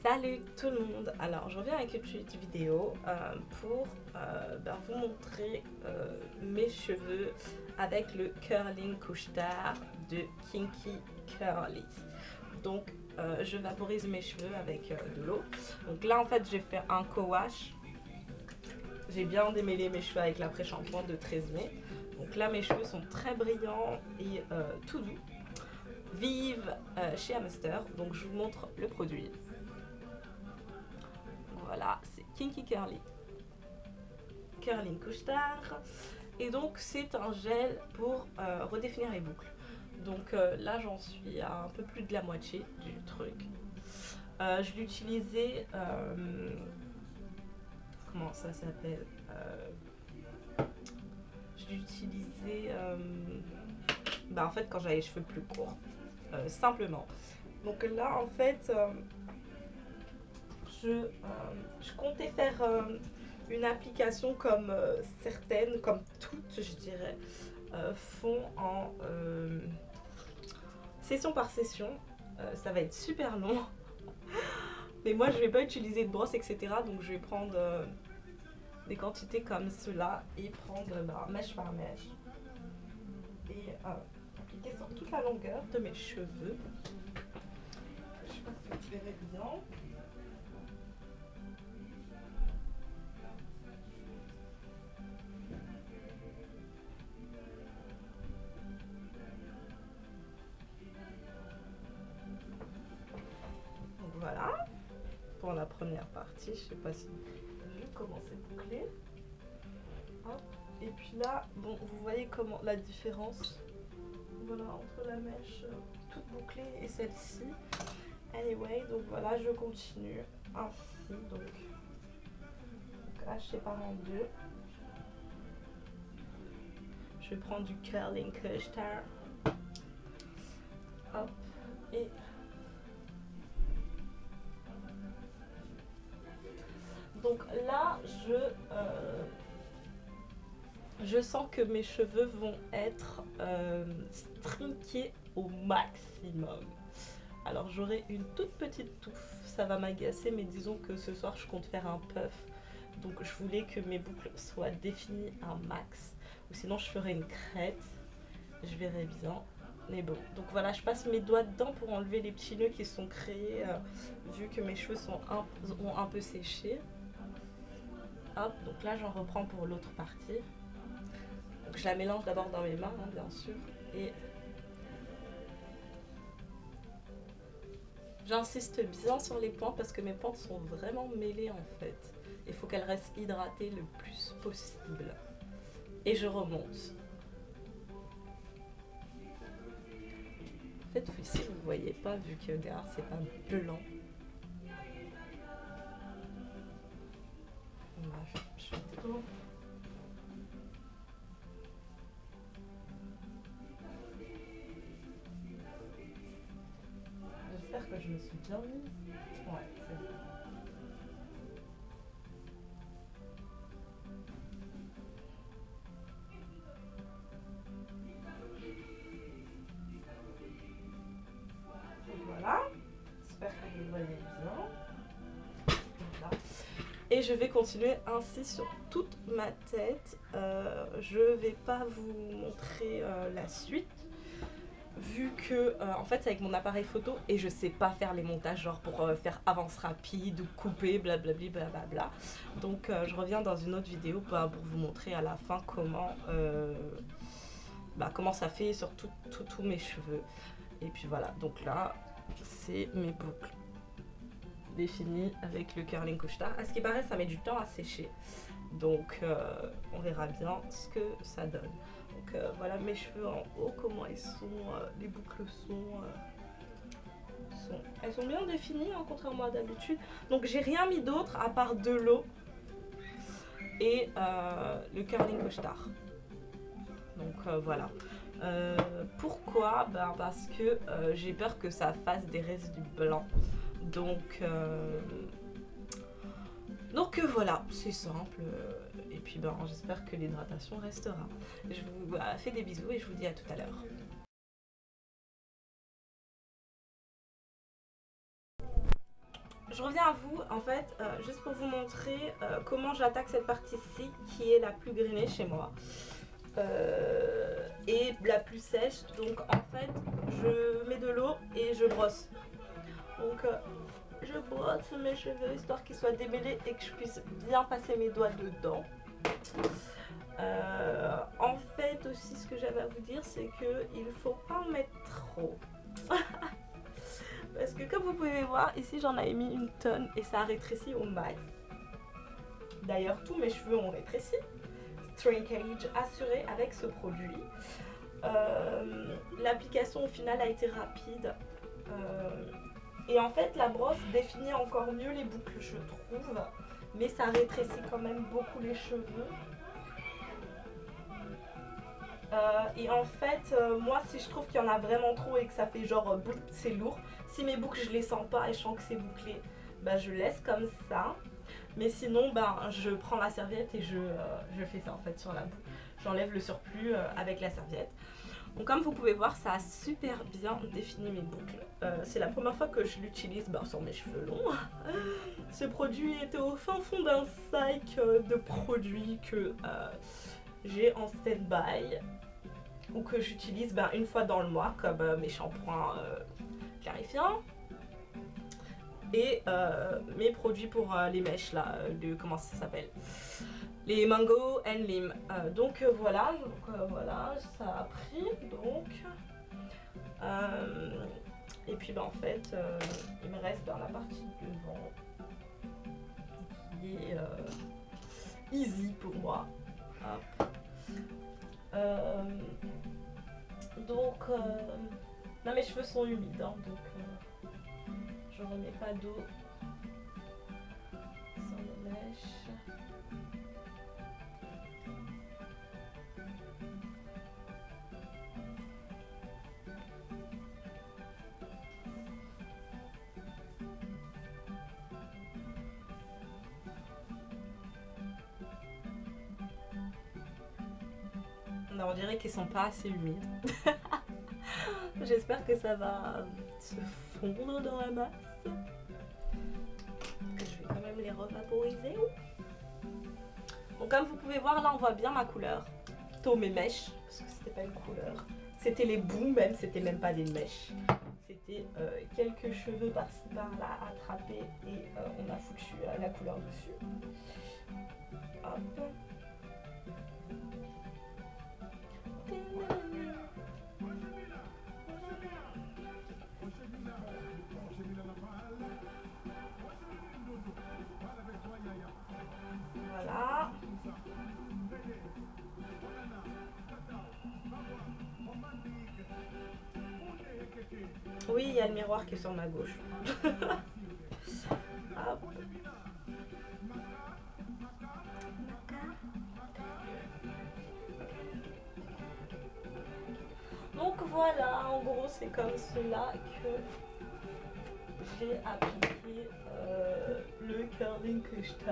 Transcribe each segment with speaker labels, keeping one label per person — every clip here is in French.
Speaker 1: Salut tout le monde. Alors je reviens avec une petite vidéo pour vous montrer mes cheveux avec le curling couche-tard de Kinky Curly. Donc je vaporise mes cheveux avec de l'eau. Donc là en fait j'ai fait un co-wash. J'ai bien démêlé mes cheveux avec l'après-shampoing de 13 mai. Donc là mes cheveux sont très brillants et tout doux. Vive chez Amaster. Donc je vous montre le produit. Voilà, c'est Kinky Curly Curling couche-tard. Et donc c'est un gel pour redéfinir les boucles. Donc là j'en suis à un peu plus de la moitié du truc. Je l'utilisais, comment ça s'appelle, je l'utilisais en fait quand j'avais les cheveux plus courts, simplement. Donc là en fait je comptais faire une application comme certaines, comme toutes je dirais, font en session par session. Ça va être super long. Mais moi je vais pas utiliser de brosse etc. Donc je vais prendre des quantités comme cela et prendre mèche par mèche. Et appliquer sur toute la longueur de mes cheveux. Je sais pas si vous verrez bien. Voilà pour la première partie. Je sais pas si je vais commencer boucler. Hop. Et puis là, bon, vous voyez comment la différence, voilà, entre la mèche toute bouclée et celle-ci. Anyway, donc voilà, je continue ainsi, donc là je sépare en deux. Je vais prendre du curling couche-tard. Hop, et donc là je sens que mes cheveux vont être strinkés au maximum. Alors j'aurai une toute petite touffe, ça va m'agacer, mais disons que ce soir je compte faire un puff. Donc je voulais que mes boucles soient définies un max. Ou sinon je ferai une crête, je verrai bien. Mais bon, donc voilà, je passe mes doigts dedans pour enlever les petits nœuds qui sont créés vu que mes cheveux ont un peu séché. Hop, donc là j'en reprends pour l'autre partie. Donc je la mélange d'abord dans mes mains, hein, bien sûr. Et j'insiste bien sur les pointes parce que mes pointes sont vraiment mêlées en fait. Il faut qu'elles restent hydratées le plus possible. Et je remonte. En fait, ici vous ne voyez pas vu que regarde, c'est pas blanc. Je fais tout. J'espère que je me suis bien mise. Ouais, c'est bon. Voilà. J'espère que vous voyez bien. Voilà. Et je vais continuer ainsi sur toute ma tête. Je vais pas vous montrer la suite. Vu que en fait c'est avec mon appareil photo et je sais pas faire les montages genre pour faire avance rapide ou couper blablabli blablabla. Donc je reviens dans une autre vidéo pour vous montrer à la fin comment ça fait sur tous mes cheveux. Et puis voilà, donc là c'est mes boucles définies avec le curling couche-tard. À ce qui paraît ça met du temps à sécher. Donc on verra bien ce que ça donne. Donc voilà mes cheveux en haut, comment ils sont, les boucles elles sont bien définies hein, contrairement à d'habitude. Donc j'ai rien mis d'autre à part de l'eau et le curling couche-tard. Donc voilà. Pourquoi? Parce que j'ai peur que ça fasse des résidus blancs. Donc voilà, c'est simple. Et puis j'espère que l'hydratation restera. Je vous fais des bisous et je vous dis à tout à l'heure. je reviens à vous en fait, juste pour vous montrer comment j'attaque cette partie-ci qui est la plus grainée chez moi. Et la plus sèche. Donc en fait, je mets de l'eau et je brosse. Donc je brosse mes cheveux histoire qu'ils soient démêlés et que je puisse bien passer mes doigts dedans. En fait aussi ce que j'avais à vous dire c'est que il faut pas en mettre trop. Parce que comme vous pouvez voir ici j'en avais mis une tonne et ça a rétréci au max. D'ailleurs tous mes cheveux ont rétréci. Shrinkage assuré avec ce produit. L'application au final a été rapide. Et en fait la brosse définit encore mieux les boucles je trouve. Mais ça rétrécit quand même beaucoup les cheveux. Et en fait moi si je trouve qu'il y en a vraiment trop et que ça fait genre c'est lourd, si mes boucles je les sens pas et je sens que c'est bouclé, bah je laisse comme ça. Mais sinon ben je prends la serviette et je fais ça en fait sur la boucle. J'enlève le surplus avec la serviette. Donc comme vous pouvez voir ça a super bien défini mes boucles. C'est la première fois que je l'utilise sur mes cheveux longs. Ce produit était au fin fond d'un sac de produits que j'ai en stand-by ou que j'utilise une fois dans le mois comme mes shampoings clarifiants et mes produits pour les mèches là, comment ça s'appelle, les mango and lime. Donc voilà, voilà, ça a pris donc et puis en fait il me reste la partie devant qui est easy pour moi. Hop. Donc là mes cheveux sont humides hein, donc je remets pas d'eau sur les mèches. On dirait qu'ils sont pas assez humides. J'espère que ça va se fondre dans la masse. Je vais quand même les revaporiser. Donc comme vous pouvez voir là on voit bien ma couleur. Plutôt mes mèches, parce que c'était pas une couleur. C'était les bouts même, c'était même pas des mèches. C'était quelques cheveux par-ci par-là attrapés et on a foutu la couleur dessus. Hop. Voilà. Oui, il y a le miroir qui est sur ma gauche. Hop. Donc voilà, en gros c'est comme cela que j'ai appliqué le curling cutter.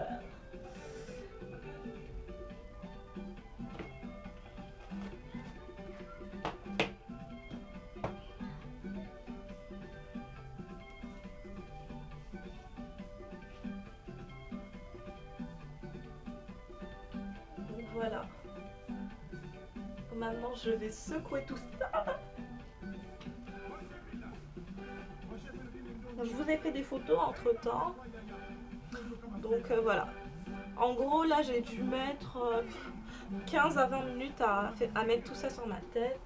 Speaker 1: Donc voilà. Maintenant je vais secouer tout ça. Je vous ai fait des photos entre temps. Donc voilà. En gros là j'ai dû mettre 15 à 20 minutes à mettre tout ça sur ma tête.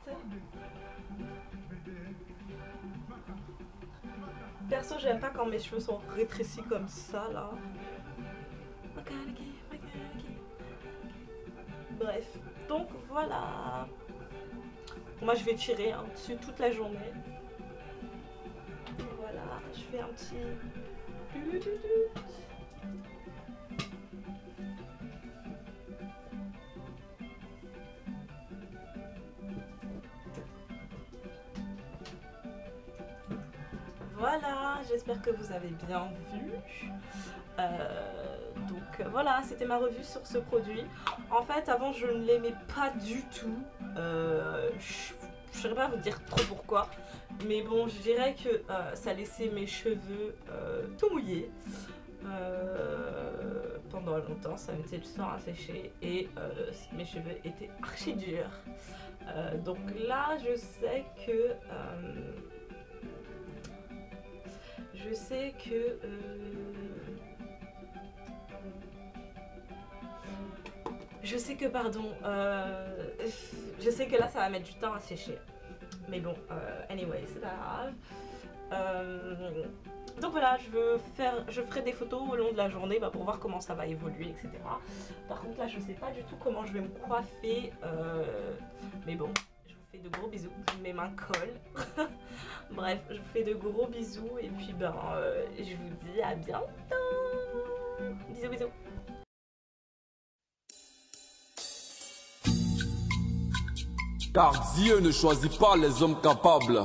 Speaker 1: Perso j'aime pas quand mes cheveux sont rétrécis comme ça là. Bref, donc voilà. Moi je vais tirer dessus toute la journée. Voilà, je fais un petit... Voilà, j'espère que vous avez bien vu. Donc voilà, c'était ma revue sur ce produit. En fait, avant, je ne l'aimais pas du tout. Je ne saurais pas vous dire trop pourquoi. Mais bon, je dirais que ça laissait mes cheveux tout mouillés. Pendant longtemps, ça mettait du temps à sécher et mes cheveux étaient archi durs. Donc là, je sais que pardon, je sais que là ça va mettre du temps à sécher. Mais bon, anyway, c'est pas grave. Donc voilà, je ferai des photos au long de la journée pour voir comment ça va évoluer, etc. Par contre là, je sais pas du tout comment je vais me coiffer. Mais bon, je vous fais de gros bisous. Mes mains collent. Bref, je vous fais de gros bisous et puis je vous dis à bientôt. Bisous, bisous.
Speaker 2: Car Dieu ne choisit pas les hommes capables,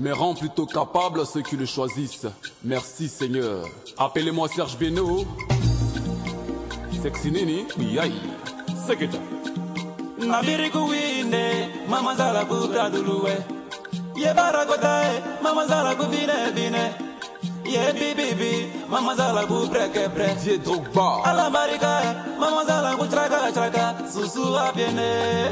Speaker 2: mais rend plutôt capables ceux qui le choisissent. Merci Seigneur. Appelez-moi Serge Beno. Sexy Nini, aïe. Seketa.
Speaker 3: Nabiriku winde, mama zala kubra duluwe. Ye barakotae, mama zala kubine bine. Ye bibibi, mama zala kubreke bre.
Speaker 2: Dieu Drogba.
Speaker 3: Ala barikae, mama zala kutraka traka, susu apiene.